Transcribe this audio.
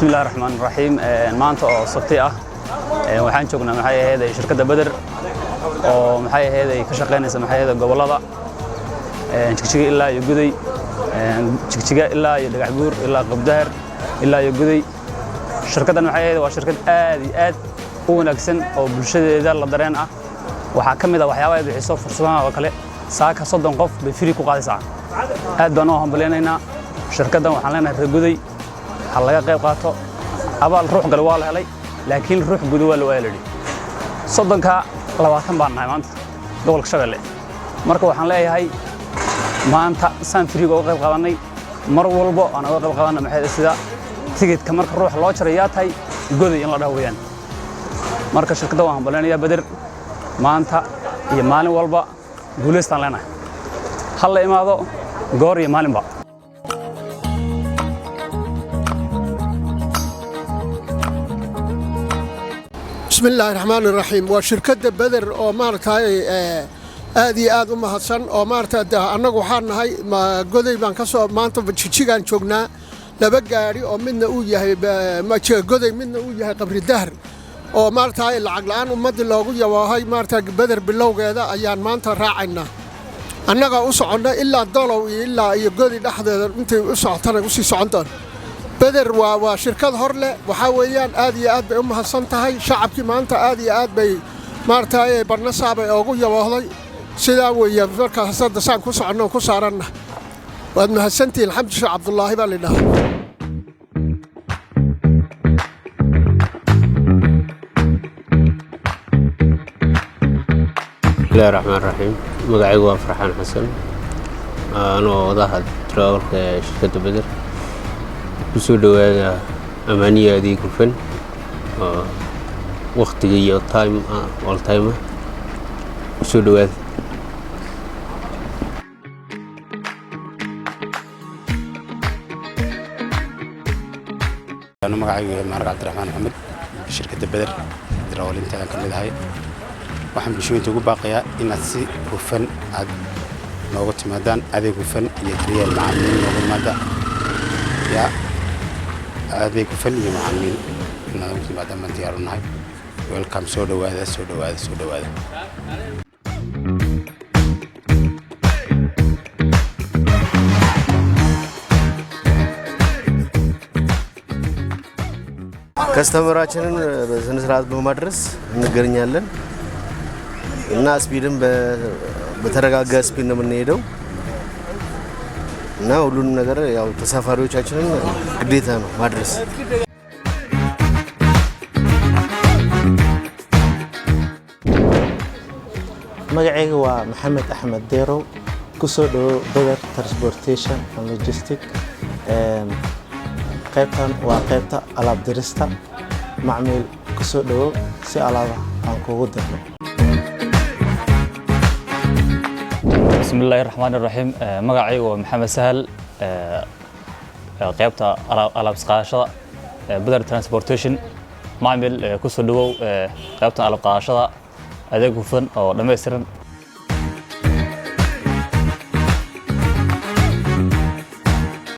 بسم الله الرحمن الرحيم maanta oo sabti ah waxaan joognaa maxay ahayd shirkadda Badr oo maxay ahayd ka shaqeynaysa maxay ahayd gobolada jigjiga ilaa iyo guday jigjiga ilaa iyo dhagax buur ilaa qabdahar ilaa iyo guday shirkaddan maxay ahayd waa shirkad aad u wanaagsan oo bulshadeeda la dareen ah waxa kamid ah waxyaabaha ay bixiso fursadaha oo kale saaka 30 qof bay free ku qaadaysaa aad baan u hambaleynaynaa shirkaddan waxaan leenahay guday hal laga qayb qaato abaal ruux gal waa la helay laakiin ruux guud waa la weelay 30ka 20 baan nahay maanta gobolka Shabeelle marka waxaan leeyahay maanta san friiga oo qayb qaadanay mar walba aan uga qayb qaadanay maxay sida tigidhka marka ruux loo jarayaa tahay goday in la dhaweeyaan marka shirkadda waan balanayaa Badr maanta iyo maalin walba guuleystaan leenahay hal la imaado goor iyo maalinba بسم الله الرحمن الرحيم وشركة بدر أو مارتاي آدي آد مهتسن أو مارتا أنا وحنا هاي ما جودي بانكسو ما أنت بتشجعن شغلنا لبجاري أو منا وجه ما جودي منا وجه قبر الدهر أو مارتاي العقلان ومد اللوجية وهاي مارتا بدر باللوجة هذا أيام ما أنت راعينا أنا قاوسعنا إلا الدولار إلا يجودي لحد أنت وسعتنا وسي سعندان بدر وشركة هرلة وحاوليان آدي آد بأمها صنتهاي شعب كمان أنت آدي آد بي مارتاي برنسا بي أوجيا وهاي سيدا ويا فركة صد سان كوس عنا وكوس عرنا وأنها سنتي الحمد لله عبد الله بالله بسم الله الرحمن الرحيم مقعد فرحان حسن أنا وضاحت تراول شركة بدر kusoo dhawaada amaaniya adeeg hufan waqtiga iyo time all time kusoo dhawaada أنا magacaygu Mark Abdiraxmaan Maxamed shirkadda Badr drawlinta aan kamid ahay waxaan bulshooyinka ugu baaqayaa inaad si hufan aad noogu timaadaan adeeg hufan iyo daryeel macaamiil noogu timaada ya adeeg hufan iyo macaamiil noogu timaada ma diyaar u nahay welcome soo dhawaada ከስተመራችንን በስነ ስርዓት በማድረስ እንገኛለን እና ስፒድም በተረጋጋ ስፒድ ነው የምንሄደው እና ሁሉንም ነገር ያው ተሳፋሪዎቻችንን ግዴታ ነው ማድረስ magacayga waa Maxamed Axmed Deero kusoo dhawo Badr Transportation and Logistics qaybtan waa qaybta alaab dirista macmiil kusoo dhawo si alaab aan kugu dirno بسم الله الرحمن الرحيم magacaygu waa Maxamed Sahal qaybta alaab qaadashada Badr Transportation macmiil kusoo dhawo qaybta alaab qaadashada adeeg hufan oo dhameystiran